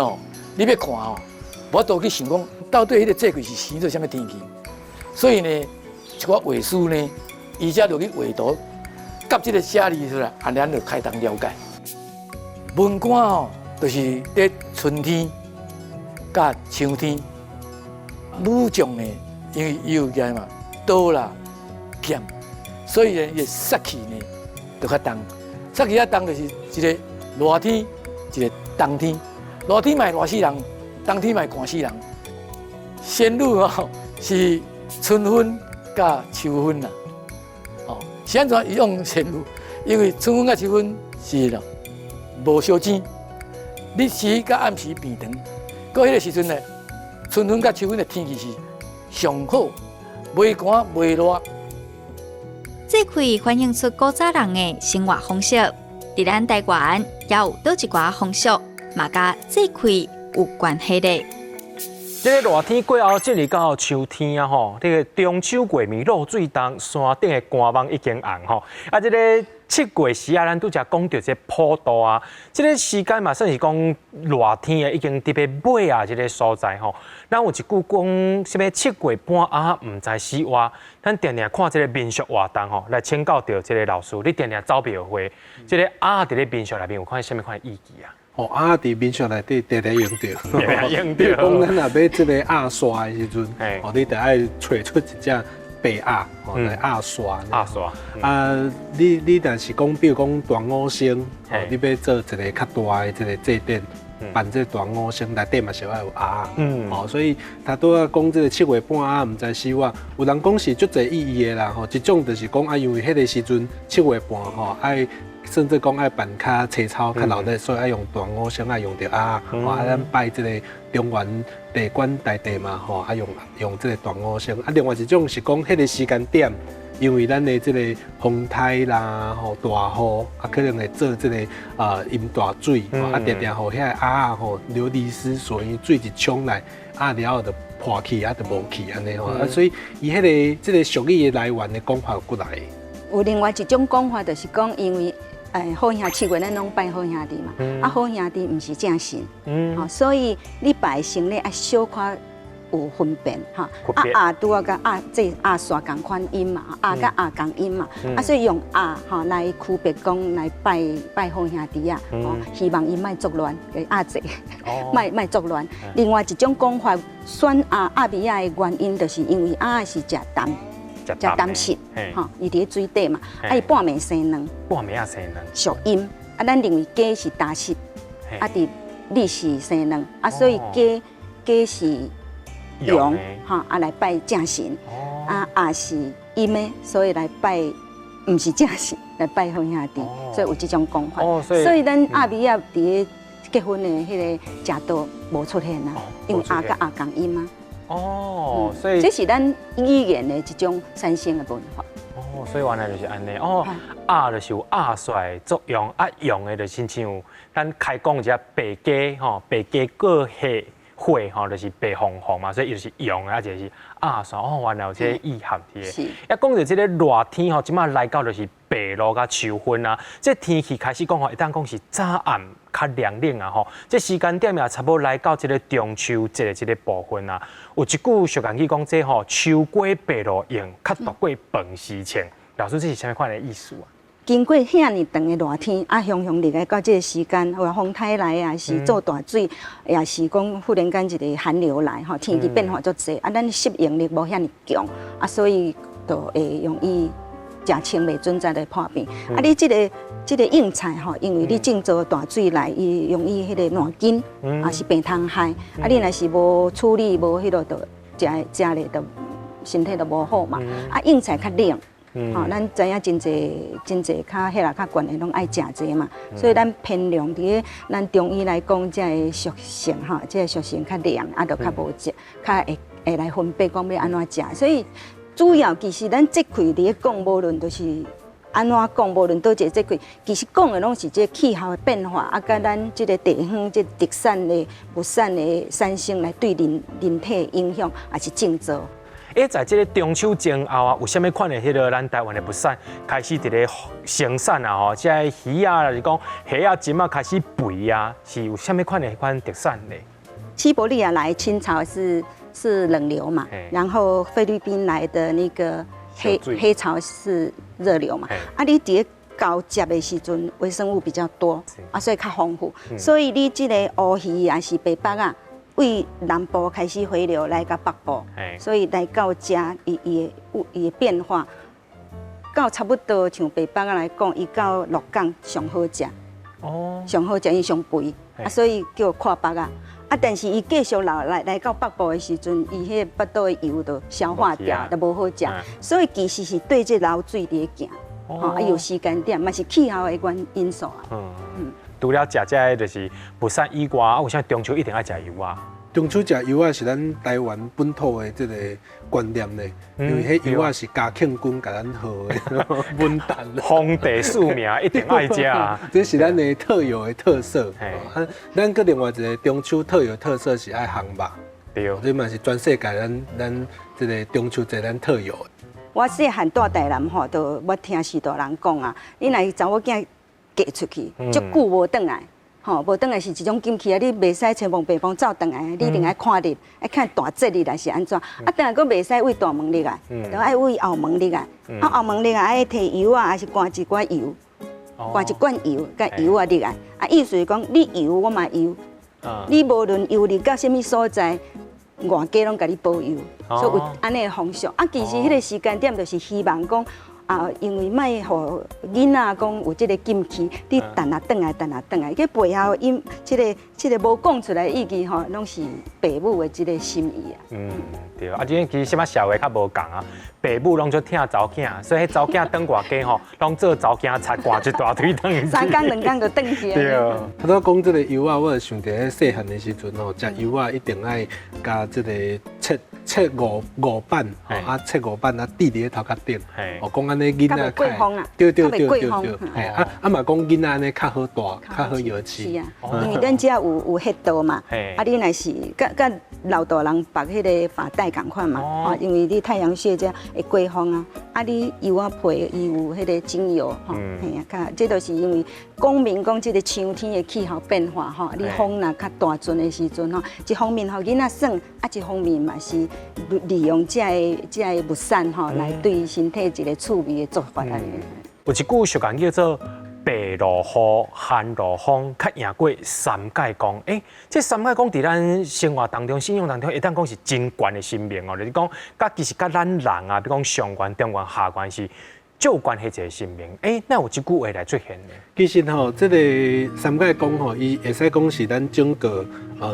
你要看无都去想讲到底迄个节气是生做啥物天气，所以呢，一寡画师呢，伊才落去画图。甲这个写字出来，咱就开当了解。文官就是在春天、甲秋天，武将呢，因为伊有个嘛刀啦、剑，所以呢，伊杀气呢就较重。杀气较重就是一个热天，一个冬天。热天嘛热死人，冬天嘛寒死人。仙女是春分甲秋分啦。是安怎伊用仙女？因为春分甲秋分是咯无相争，日时甲暗时变长。到迄个时阵呢，春分甲秋分的天气是上好，袂寒袂热。节气反映出古早人的生活方式，伫咱台湾也有倒一寡风俗，嘛甲节气有关系的。这个热天过后，进入到秋天啊这个中秋月暝露水重，山顶的寒芒已经红这个7月时啊，咱拄则讲到这普渡啊，这个时间嘛算是讲热天的，已经特别尾啊，这个所在咱有一句讲，什么7月半啊，唔知死活。咱定定看这个民俗活动来请教到这个老师，你定定走庙会，这个伫咧民俗内面有看什么款意义啊？伫民俗内底常常用到，用到。比如讲，咱若要这个压刷的时阵，你得爱找出一只白鸭来压刷。压刷。你但是讲，比如讲端午节，你要做一个较大的这个祭典，办这大五星内底嘛是要有鸭，所以他都要讲这个7月半啊，唔知希望有人讲是足侪意义的啦，一种就是讲因为迄个时阵7月半爱。甚至讲爱办较青草较老的，所以爱用大五星，爱用到鸭，咱拜这个中原地官大帝嘛，爱用这个大五星。另外一种是讲迄个时间点，因为咱的这个风台啦，大雨，可能会做这个淹大水，常常互遐鸭流离失所，因为水一冲来，了后就破去，就无去安尼所以伊迄个这个俗语的来源的讲法过来。有另外一种讲法，就是讲因为。好兄7月咱拢拜好兄弟嘛，好兄弟唔是正神，所以你拜神咧爱小可有分辨拄啊甲这煞共款音嘛，甲共音嘛，所以用来区别讲来拜好兄弟啊，希望伊莫作乱，济，莫作乱。另外一种讲法，选味的原因，就是因为是食淡。食淡食，伊伫水底嘛，伊半暝生卵，属阴。咱认为鸡是大食，伫日是生卵，所以鸡是阳，来拜正神。鸭是阴的，所以来拜，唔是正神，来拜好兄弟，所以有这种讲法。所以咱味伫结婚的迄个食道无出现啦，因为甲共音嘛。所以这是咱语言的一种产生的文化。所以原来就是安尼。鸭就是有鸭帅作用，用的就亲像咱开讲一只白鸡白鸡过黑火就是白红红嘛，所以就是用的，就是鸭帅。原来有这个意涵伫的。一讲到这个热天即马来到就是白露甲秋分啊，这天气开始讲会当讲是早暗。较凉冷啊这时间点也差不多来到这个中秋节的这个部分啊。有一句俗谚语讲，这秋过白露用，较大过饭时前。老师，这是什么款的意思啊？经过遐尼长的热天，雄雄入来到这个时间，或风台来啊，是做大水，也是讲忽然间一个寒流来天气变化足济咱适应力无遐尼强所以就会容易食清袂准再来破病你这个应菜因为你种做大水来，伊容易迄个烂根是病虫害你若是无处理无迄个，就食咧就身体就无好嘛应菜较冷。咱知影真侪较迄啦较悬的拢爱食这嘛，所以咱偏凉伫咱中医来讲，这个属性这个属性较凉就较无食，较会来分辨讲要安怎食。所以主要其实咱节气伫讲，无论就是安怎讲，无论倒一个节气，其实讲的拢是这气候的变化甲咱这个地方这特产的物产的产生来对人体影响，也是正做。在这个中秋前后有啥物款的迄个咱台湾的物产开始伫咧生产这鱼啊，就是讲虾啊、金啊开始肥是有啥物款的款特产呢？西伯利亚来清朝是冷流嘛，然后菲律宾来的那个黑潮是热流嘛，你伫高接的时阵微生物比较多所以较丰富，所以你这个乌鱼也是北北为南部开始回流来到北部，所以来到这伊的变化，到差不多像北北来讲，伊到鹿港上好食，上好食伊上肥，所以叫看北但是伊继续来到北部的时阵，伊迄个腹肚的油就消化掉，就无好食，所以其实是对这流水伫行，有时间点，嘛是气候的因素除了食这就是不产以外，有啥中秋一定要食油啊？中秋食油是咱台湾本土的这个观念呢，因为迄油是嘉庆君甲咱好的文旦，皇帝庶民一定爱食这是咱的特有的特色。咱个另外一个中秋特有特色是爱烘肉，对，这嘛是全世界咱这个中秋节咱特有的。我细汉住台南就我听许多人讲你若查某囝嫁出去，足久无转来，无转来是一种禁忌你袂使千方百方走转来，你一定要看日，要看大节日来是安怎？转来佫袂使为大门入来，就爱为后门入来。后门入来爱摕油还是灌一罐油，灌一罐油，甲油入来。意思是讲你油我嘛油，你无论油入到什么所在，外家拢甲你保油，所以有安尼的风俗。其实迄个时间点就是希望讲。因为卖互囡仔讲有即个禁区，你弹啊转来，弹啊转来，cái背后因即个无讲出来意义吼，拢是爸母的即个心意啊。对啊，即其实什么社会较无共啊，爸母拢就疼查囝，所以迄查囝等偌家吼，拢做查囝擦汗一大堆等于。3天2天就转去啊。对啊。他都讲这个油啊，我就想到迄细汉的时阵吼，食油啊一定爱加这个切五瓣，啊切五瓣啊滴伫头壳顶，哦讲安尼囡仔过风啊，对，嘛讲囡仔安尼较好大，较好摇起。是啊，因为咱遮有黑道嘛，啊你若是甲老大人绑迄个发带共款嘛，哦，因为你太阳穴遮会过风啊，啊你油啊配伊有迄个精油，吼，嘿啊，这都是因为讲明讲即个秋天的气候变化吼，你风若较大阵的时阵吼，一方面互囡仔爽，啊一方面嘛是利用这个物产吼来对身体一个趣味的做法啊。有一句俗语叫做白露雨、寒露风，较赢过三界光。这三界光伫咱生活当中、信用当中，会当讲是真悬的生命哦。就是讲，其实甲咱人啊，比如讲上悬、中悬、下悬是就有关系一个生命。那有一句话来出现呢？其实吼，这个三界光吼，伊会使讲是咱整个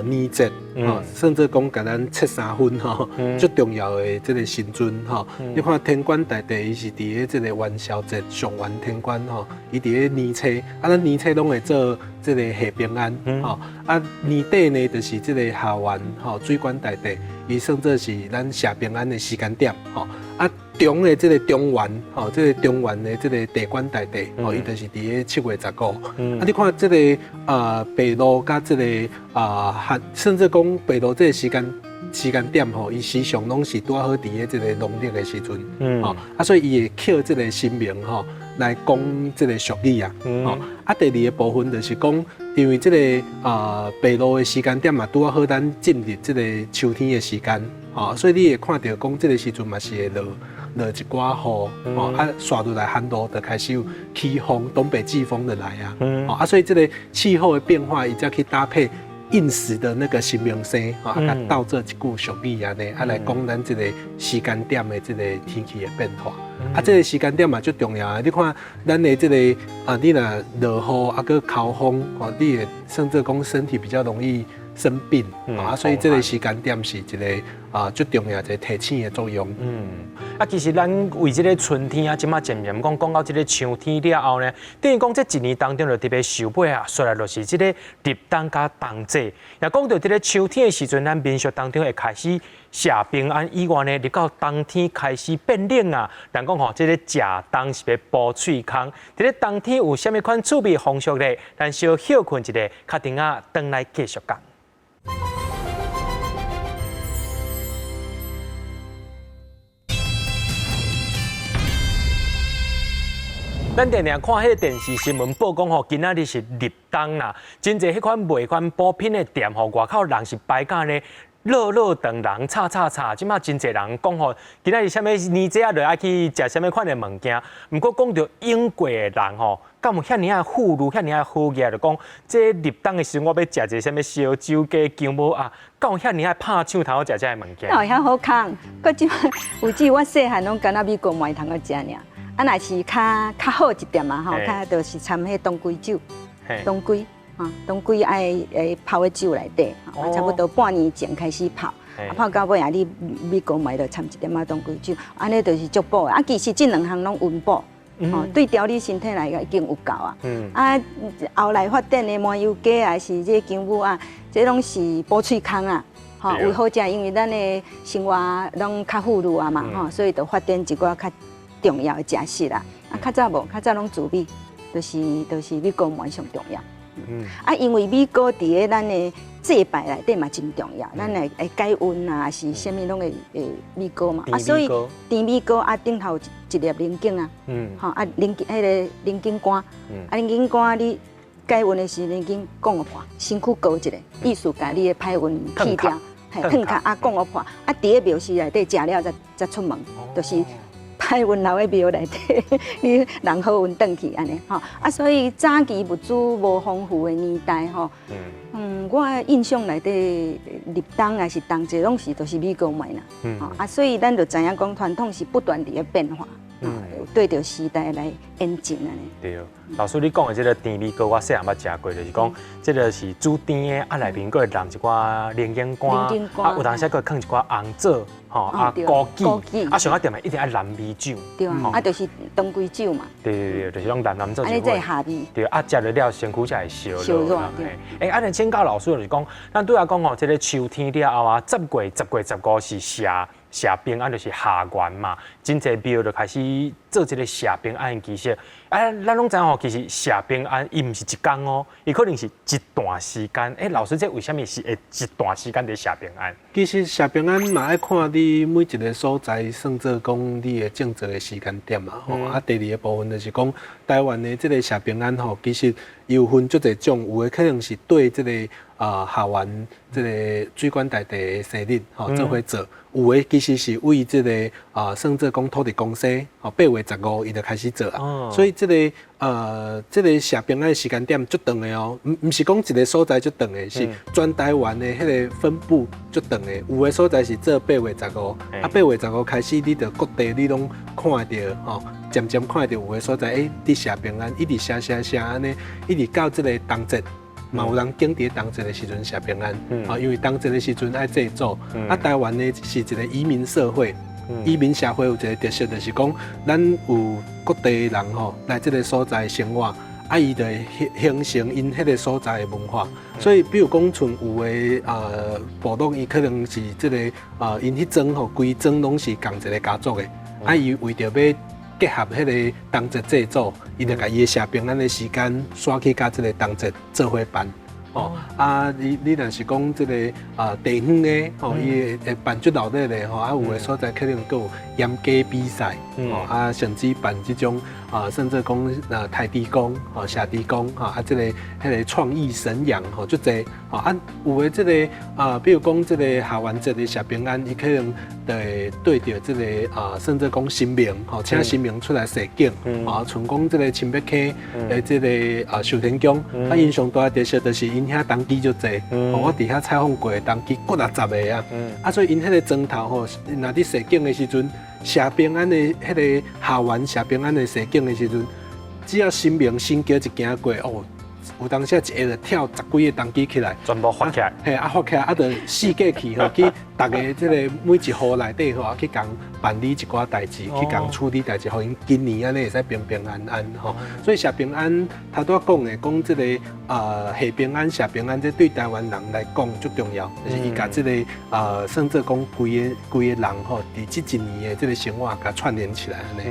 年节吼，甚至讲甲咱切三分吼，最重要的这个时阵吼。你看天官大帝，伊是伫咧这个元宵节上元天官吼，伊伫咧年初，咱年初拢会做这个下平安吼，年底呢就是这个下元吼水官大帝，伊算作是咱下平安的时间点吼。中的这个中元吼，这个中元的这个地官大帝吼，伊就是伫咧7月15。你看这个白露甲这个甚至讲白露这个时间点吼，伊时常拢是拄好伫咧这个农历的时阵，所以伊会扣这个神明吼来讲这个俗语啊。第二个部分就是讲，因为这个白露的时间点嘛，拄好咱进入这个秋天的时间，所以你会看到讲这个时阵嘛是会落一寡雨，刷落来寒露就开始有起风，东北季风的来啊，所以这个气候的变化，伊才去搭配应时的那个新明星，甲倒这一句俗语安尼，来讲咱这个时间点的这个天气的变化。这个时间点嘛最重要啊！你看咱的这个你若落雨佮靠风，你会甚至讲身体比较容易生病所以这个时间点是一个最重要一个提醒的作用。其实咱为这个春天啊，即马渐渐讲到这个秋天了后呢，等于讲这一年当中就特别受尾啊，说来就是这个入冬加冬至。也讲到这个秋天的时阵，咱民俗当中会开始下平安以外呢，入到冬天开始变冷啊。人讲吼，这个食冬是要补喙空。这个冬天有啥物款趣味风俗咧？咱小休困一下，确定啊，回来继续讲。咱常常看迄个电视新闻报讲吼，今仔日是入冬啦，真侪迄款卖款补品的店吼，外口人是摆甲呢，热长人吵，即马真侪人讲吼，今仔日啥物年节啊，就爱去食啥物款的物件。毋过讲到英国的人吼，敢有遐尔啊富裕，遐尔啊好业，就讲这入冬的时候，我要食一个啥物烧酒鸡、姜母啊，敢有遐尔啊拍枪头食这物件？有遐好康，佮即有记我细汉拢敢若美国买通个食尔。若是较好一点嘛吼，较就是掺迄当归酒，当归爱泡喺酒内底，差不多半年前开始泡，泡到尾啊，你美国买就掺一点仔当归酒，安尼就是足补的。其实这两项拢温补，对调理身体来讲已经有够啊。后来发展的麻油鸡啊，是这姜母啊，这拢是补喙空啊。为好食，因为咱的生活拢较富裕啊嘛，所以就发展一寡较重要的食食啦，较早无，较早拢自美，就是美国蛮上重要。因为美国伫咧咱的祭拜内底嘛真重要，咱会解温啊，是啥物拢会美国嘛，所以甜美国顶头一粒菱景啊，菱迄个菱景干，菱景干你解温的时菱景降个破，身躯高一下，意思甲你的歹运去掉，褪卡降个破，伫咧庙寺内底食了才出门，就是。歹运留喺庙内底，你人好运转去安尼吼所以早期物资无丰富的年代吼，我印象内底入冬还是冬节拢是都是美国买啦，所以咱就知影讲传统是不断地变化，对着时代来演进安尼。对，老师你讲的这个甜米糕，我细汉捌食过，就是讲这个是煮甜的，啊内面佫会淋一寡零眼干，啊有当时佫放一寡红枣，吼啊枸杞，啊上啊点的一定爱蓝米酒，对啊，啊就是当归酒嘛。对，就是用蓝枣。安尼才会下味。对，啊食了了身躯才会烧热。对，啊咱请教老师就是讲，咱对啊讲吼，这个秋天了后啊，10月、15是谢平安，就是下元嘛，真侪庙就开始做这个谢平安的仪式。啊，咱拢知吼，其实谢平安伊唔是一天哦，伊可能是一段时间。老师，这为什么是会一段时间的谢平安？其实谢平安嘛，爱看你每一个所在，算做讲你的正职的时间点嘛。啊，第二个部分就是讲台湾的这个谢平安吼，其实有分足侪种，有的可能是对这个下元这个水管大地的生日做伙做。有的其实是为这个算做讲土地公司8月15伊就开始做啊，所以这个谢平安的时间点足长的哦，唔是讲一个所在足长的，是全台湾的迄个分布足长的。有的所在是做8月15，啊8月15开始，你着各地你拢看到吼，渐渐看到有的所在伫谢平安一直写安尼，一直到这个冬节。嘛有人经伫冬节的时阵谢平安，因为冬节的时阵爱祭祖。啊，台湾呢是一个移民社会，移民社会有一个特色，就是讲咱有各地的人吼来这个所在生活，啊，伊就形成因迄个所在的文化。所以，比如讲像有的部落，伊可能是这个因迄庄吼，规庄拢是共一个家族的，啊，伊为着要结合迄个冬节祭祖，伊就甲伊的谢平安的时间刷去甲这个冬节做伙办。你若是讲这个地方的吼，伊会办足闹热的吼，啊有的所在可能佫有演歌比赛，甚至办这种甚至讲太地公、下地公这个迄个创意神扬足济有的这个比如讲这个下元节的谢平安，伊可能会对着这个甚至讲神明请神明出来示警像讲这个清北溪的这个寿天宫，因上大特色就是因遐当机就济，我伫遐采访过当机60个所以因迄个庄头吼，若伫示警的时阵，谢平安的迄个下元谢平安的示警的时阵，只要神明神桥一行过有当时一下就跳10几个当机起来，全部发起来，发起来，就四界去去大家这个每一户内底去共办理一寡代志，去共处理代志，互因今年安尼会使平平安安所以谢平安头拄讲的，讲这个下平安、谢平安，这对台湾人来讲最重要，就是伊甲这个甚至讲规个人伫这一年的这个生活甲串联起来安尼。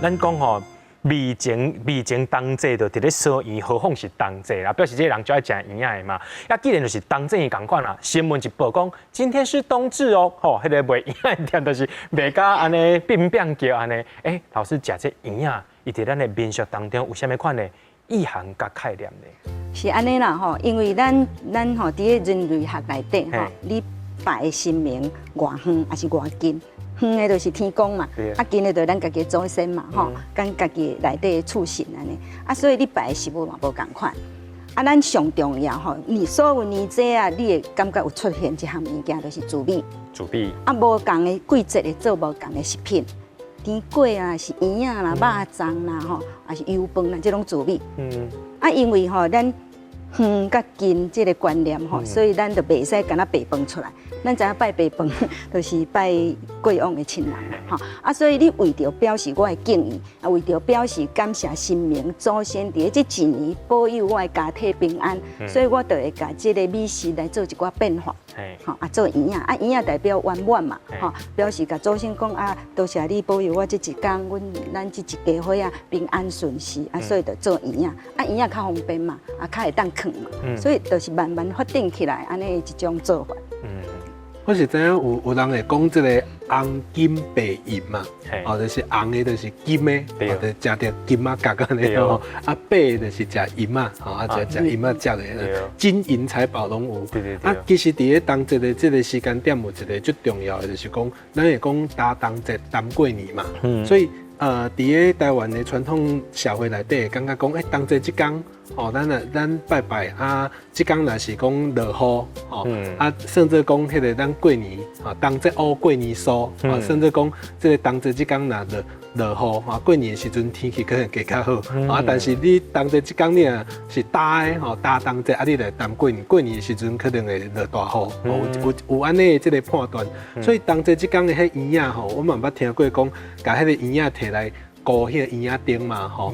咱讲味前冬节就伫咧烧圆，何况是冬节啦，表示这个人就爱食圆仔的嘛。既然就是冬节共款啦，新闻一报讲今天是冬至哦，迄个卖圆仔店就是卖甲安尼变叫安尼。老师食这圆仔，伊伫咱的民俗当中有啥物款的意涵甲概念呢？是安尼啦因为咱伫咧人类学内底你拜的神明偌远还是偌近？远的就是天公嘛，近的就是咱家己祖先嘛，咱家己内底的厝神安尼，所以你拜的事物嘛无共款。咱上重要你所有年节你会感觉有出现一项物件，就是煮米。无共的季节会做无共的食品，甜粿啊，是圆仔啦、肉粽啦，还是油饭啦，这种煮米。因为咱远甲近这个观念所以咱就袂使干那白饭出来。咱知影拜白饭，就是拜过往的亲人嘛，所以你为着表示我的敬意，为着表示感谢神明祖先伫这一年保佑我的家庭平安，所以我就会甲这个美食来做一寡变化，做圆仔，圆仔代表圆满嘛，表示甲祖先讲多谢你保佑我这一天，咱这一家伙平安顺遂，所以就做圆仔，圆仔较方便嘛，较会当囥嘛，所以就是慢慢发展起来，安尼一种做法。我是知影有人会讲这个红金白银嘛，就是红的，就是金的，就食着金仔角安尼白的就是食银仔，就食银仔食的，金银财宝拢有。其实伫咧冬节的这个时间点，有一个最重要的，就是讲咱会讲搭冬节、搭过年嘛，所以伫咧台湾的传统社会内底，感觉讲冬节这天吼，咱拜拜啊，即天若是讲落雨，吼，啊，甚至讲迄个咱过年，啊，当这乌过年酥，啊，甚至讲这个当这即天若落雨，啊，过年的时阵天气可能加较好，啊，但是你当这即天你若是大的，吼，大当这啊，你来当过年的时阵可能会落大雨，有安尼的即个判断，所以当这即天的迄圆仔吼，我嘛捌听过讲，甲迄个圆仔摕来。顾迄个圆仔灯嘛，吼，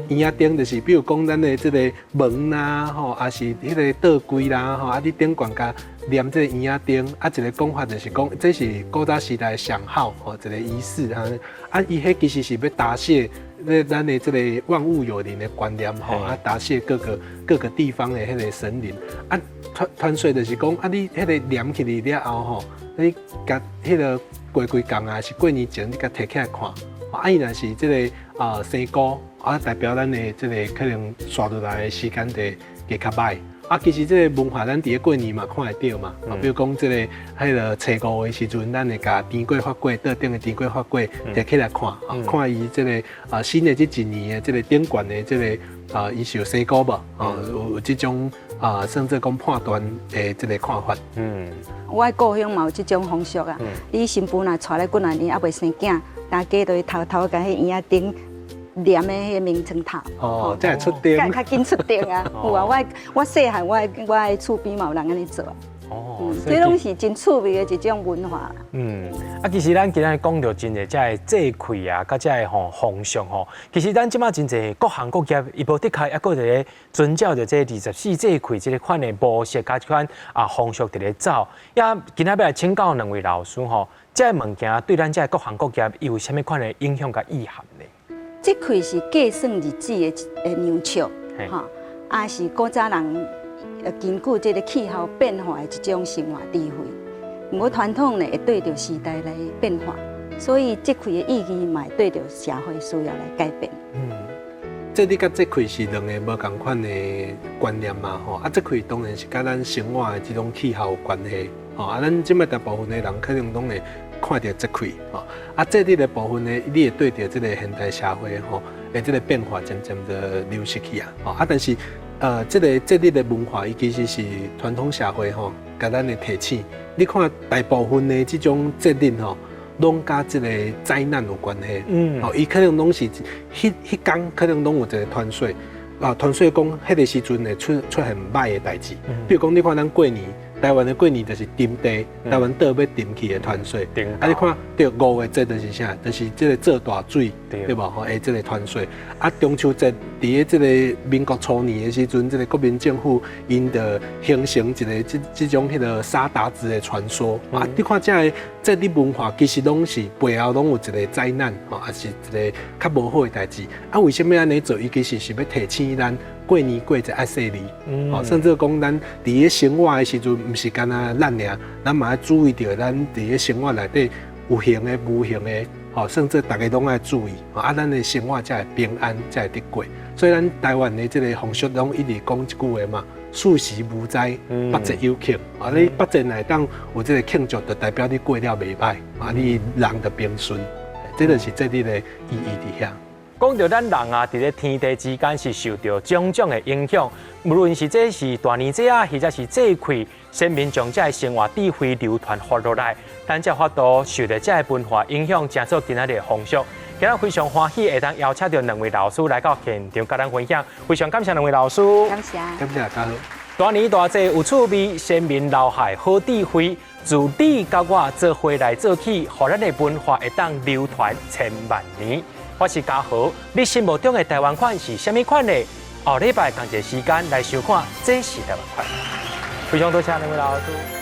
圆仔灯就是，比如讲咱的这个门啦，吼，还是迄个桌柜啦，吼，啊，你顶悬甲念这个圆仔灯，啊，一个讲法就是讲，这是古早时代上好吼一个仪式哈，啊，伊迄其实是要答谢咱的这个万物有灵的观念吼，啊，答谢各个地方的迄个神灵，啊，传说就是讲，啊，你迄个念起嚟了后吼，你甲迄个过几工啊，是过年前你甲摕起来看。啊，伊若是即个生菇啊，代表咱的即个可能刷落来的时间就较歹。啊，其实即个文化咱伫咧过年嘛看会到嘛。啊，比如讲即个迄个初五的时阵，咱会甲甜粿发粿，桌顶的甜粿发粿摕起来看，看伊即个新的即一年的即个顶悬的即个伊是有生菇无？有即种甚至讲判断的即个看法。我的故乡嘛有即种风俗啊。你新妇若带来几啊年还袂生囝。大家都会偷偷甲迄圆仔灯念的迄个名称头，哦，才会出灯，较紧出灯啊！有啊，我细汉我的厝边嘛有人安尼做。哦，这拢是真趣味的一种文化。啊，其实咱今日讲到真侪遮个祭馈啊，甲遮个风俗吼，其实咱即马真侪各行各业，伊无得开，抑个伫咧遵照着这24祭馈这个款的模式，甲即款风俗伫咧走。也今仔要来请教两位老师吼。这物件对咱这各行各业有啥物款的影响甲意涵呢？这块是计算日子的娘笑，哈，也是古早人根据这个气候变化的一种生活智慧。不过传统呢会对着时代来变化，所以这块的意义嘛会对着社会需要来改变。这你甲这块是两个无同款的观念嘛，吼，啊，这块当然是甲咱生活的这种气候有关系，吼，啊，咱即摆大部分的人可能拢会看到这块，吼，啊，这里的部分呢，你会对着这个现代社会，吼，的这个变化渐渐的流失去啊，吼，啊，但是这里的文化，伊其实是传统社会，吼，甲咱的提醒。你看大部分的这种节日，吼。拢甲即个灾难有关系，哦，伊可能拢是迄天可能拢有一个团水，团水讲迄个时阵会出现歹的代志，比如讲你看咱过年，台湾的过年就是沉地，台湾岛要沉去的团水，啊，你看对5月节就是啥，就是即个做大水，对无？吼，即个团水，啊，中秋节伫咧即个民国初年的时阵，即个国民政府因着形成一个即种迄个沙达子的传说，啊，你看这日文化其实拢是背后拢有一个灾难，吼，也是一个较无好的代志。啊，为什么安尼做？伊其实是要提醒咱过年过节爱细腻，吼，甚至讲咱伫咧生活的时阵，毋是干那咱尔，咱嘛要注意到咱伫咧生活内底有形的、无形的，吼，甚至大家拢爱注意，啊，咱的生活才会平安，才会得过。所以咱台湾的这个风俗拢一直讲一句话嘛。四时无灾，八节有庆。啊，你八节内当有这个庆祝，就代表你过了袂歹，啊，你人就平顺。这就是这里的意义伫遐。讲到咱人啊，伫咧天地之间是受到种种的影响，无论是这是大年节啊，或者是祭馈，先民将这生活智慧流传下落来，咱才法度受到这文化影响，成做今仔日的风俗。今日非常欢喜，会当邀请到两位老师来到现场，甲咱分享。非常感谢两位老师，感谢，感谢大家。大年大节有趣味，先民留下好智慧，自你甲我做伙来做起，互咱的文化会当流传千万年。我是嘉豪，你心目中的台湾款是虾米款呢？下礼拜同一时间来收看，这是台湾款。非常多谢两位老师。